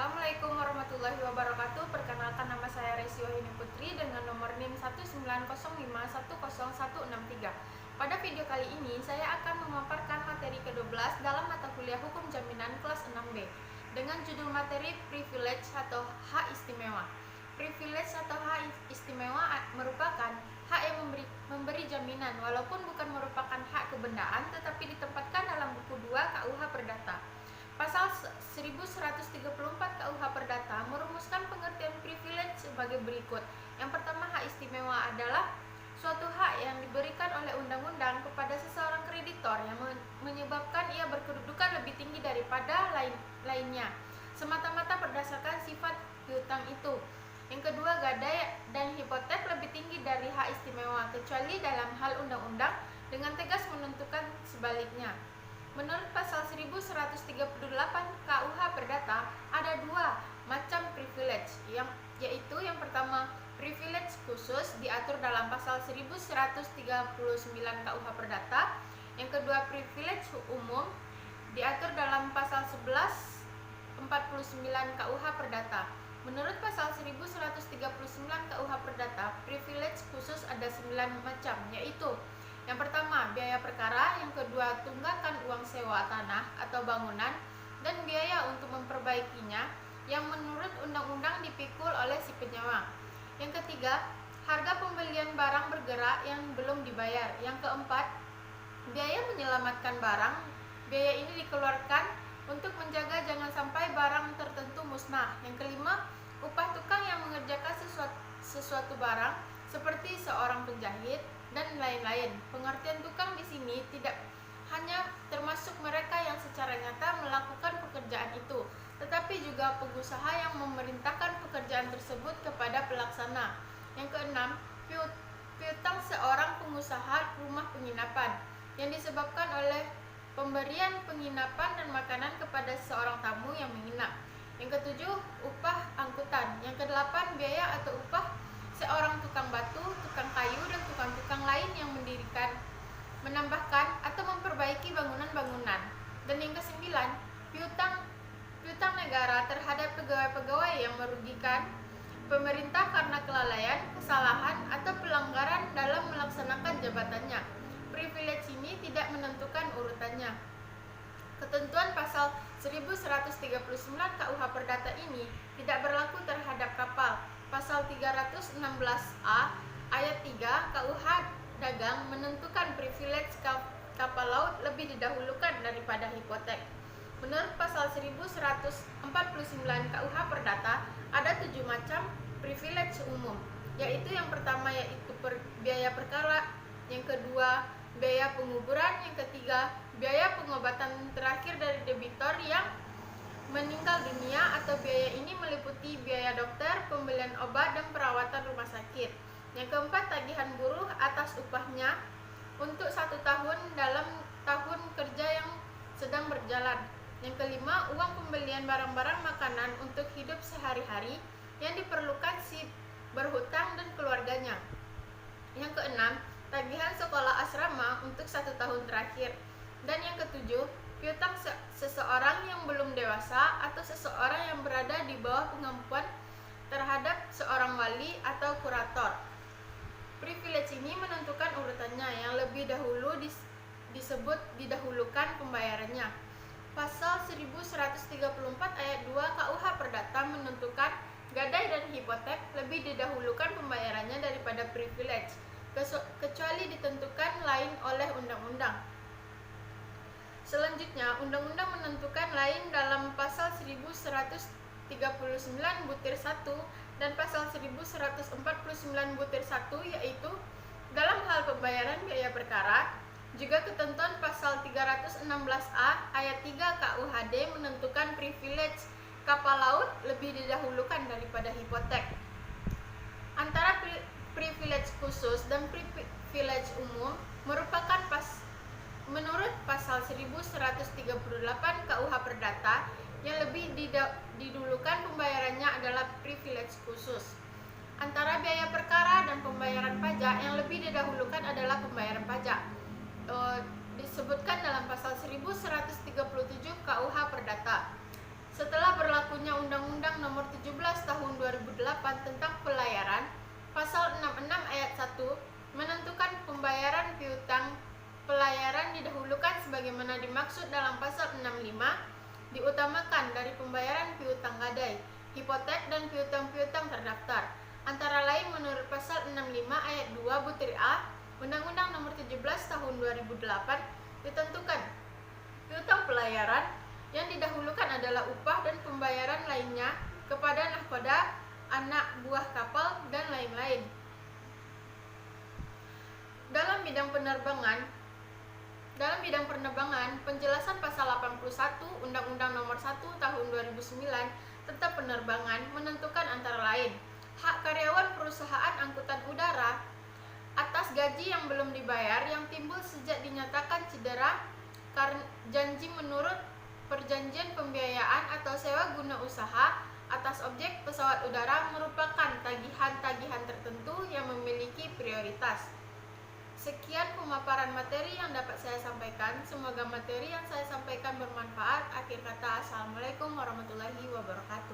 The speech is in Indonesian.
Assalamualaikum warahmatullahi wabarakatuh. Perkenalkan, nama saya Resi Wahyuni Putri dengan nomor NIM 190510163. Pada video kali ini saya akan memaparkan materi ke-12 dalam mata kuliah Hukum Jaminan kelas 6B dengan judul materi privilege atau hak istimewa. Privilege atau hak istimewa merupakan hak yang memberi jaminan walaupun bukan merupakan hak kebendaan tetapi ditempatkan dalam buku 2 KUH Perdata. Pasal 1134 KUH Perdata merumuskan pengertian privilege sebagai berikut. Yang pertama, hak istimewa adalah suatu hak yang diberikan oleh undang-undang kepada seseorang kreditor yang menyebabkan ia berkedudukan lebih tinggi daripada lainnya, semata-mata berdasarkan sifat piutang itu. Yang kedua, gadai dan hipotek lebih tinggi dari hak istimewa, kecuali dalam hal undang-undang dengan tegas menentukan sebaliknya. Menurut pasal 1138 KUH Perdata, ada dua macam privilege, yaitu yang pertama, privilege khusus diatur dalam pasal 1139 KUH Perdata. Yang kedua, privilege umum diatur dalam pasal 1149 KUH Perdata. Menurut pasal 1139 KUH Perdata, privilege khusus ada 9 macam, yaitu yang pertama, biaya perkara. Yang kedua, tunggakan uang sewa tanah atau bangunan dan biaya untuk memperbaikinya yang menurut undang-undang dipikul oleh si penyewa. Yang ketiga, harga pembelian barang bergerak yang belum dibayar. Yang keempat, biaya menyelamatkan barang. Biaya ini dikeluarkan untuk menjaga jangan sampai barang tertentu musnah. Yang kelima, upah tukang yang mengerjakan sesuatu barang seperti seorang penjahit dan lain-lain. Pengertian tukang di sini tidak hanya termasuk mereka yang secara nyata melakukan pekerjaan itu, tetapi juga pengusaha yang memerintahkan pekerjaan tersebut kepada pelaksana. Yang keenam, piutang seorang pengusaha rumah penginapan yang disebabkan oleh pemberian penginapan dan makanan kepada seorang tamu yang menginap. Yang ketujuh, upah angkutan. Yang kedelapan, biaya atau upah seorang tukang batu, tukang kayu, dan tukang-tukang lain yang mendirikan, menambahkan, atau memperbaiki bangunan-bangunan. Dan yang kesembilan, piutang negara terhadap pegawai-pegawai yang merugikan pemerintah karena kelalaian, kesalahan, atau pelanggaran dalam melaksanakan jabatannya. Privilege ini tidak menentukan urutannya. Ketentuan pasal 1139 KUH Perdata ini tidak berlaku terhadap kapal. Pasal 316A ayat 3 KUH Dagang menentukan privilege kapal laut lebih didahulukan daripada hipotek. Menurut pasal 1149 KUH Perdata, ada 7 macam privilege umum, yaitu yang pertama yaitu biaya perkara, yang kedua biaya penguburan, yang ketiga biaya pengobatan terakhir dari debitor yang meninggal dunia atau biaya ini meliputi biaya dokter, pembelian obat, dan perawatan rumah sakit. Yang keempat, tagihan buruh atas upahnya untuk 1 tahun dalam tahun kerja yang sedang berjalan. Yang kelima, uang pembelian barang-barang makanan untuk hidup sehari-hari yang diperlukan si berhutang dan keluarganya. Yang keenam, tagihan sekolah asrama untuk 1 tahun terakhir. Dan yang ketujuh, piutang seseorang yang belum dewasa atau seseorang yang berada di bawah pengampuan terhadap seorang wali atau kurator. Privilege ini menentukan urutannya, yang lebih dahulu disebut didahulukan pembayarannya. Pasal 1134 ayat 2 KUH Perdata menentukan gadai dan hipotek lebih didahulukan pembayarannya daripada privilege, kecuali ditentukan lain oleh undang-undang. Selanjutnya, undang-undang menentukan lain dalam pasal 1139 butir 1 dan pasal 1149 butir 1, yaitu dalam hal pembayaran biaya perkara. Juga ketentuan pasal 316A ayat 3 KUHD menentukan privilege kapal laut lebih didahulukan daripada hipotek. Antara privilege khusus dan privilege umum merupakan menurut pasal 1138 KUH Perdata, yang lebih didulukan pembayarannya adalah privilege khusus. Antara biaya perkara dan pembayaran pajak, yang lebih didahulukan adalah pembayaran pajak. Disebutkan dalam pasal 1137 KUH Perdata. Setelah berlakunya Undang-Undang sebagaimana dimaksud dalam pasal 65 diutamakan dari pembayaran piutang gadai, hipotek dan piutang-piutang terdaftar. Antara lain menurut pasal 65 ayat 2 butir A Undang-Undang Nomor 17 Tahun 2008 ditentukan piutang pelayaran yang didahulukan adalah upah dan pembayaran lainnya kepada nahkoda, anak buah kapal, dan lain-lain. Dalam bidang penerbangan, penjelasan pasal 81 Undang-Undang Nomor 1 Tahun 2009 tentang penerbangan menentukan antara lain hak karyawan perusahaan angkutan udara atas gaji yang belum dibayar yang timbul sejak dinyatakan cedera karena janji menurut perjanjian pembiayaan atau sewa guna usaha atas objek pesawat udara merupakan tagihan-tagihan tertentu yang memiliki prioritas. Sekian pemaparan materi yang dapat saya sampaikan. Semoga materi yang saya sampaikan bermanfaat. Akhir kata, Assalamualaikum warahmatullahi wabarakatuh.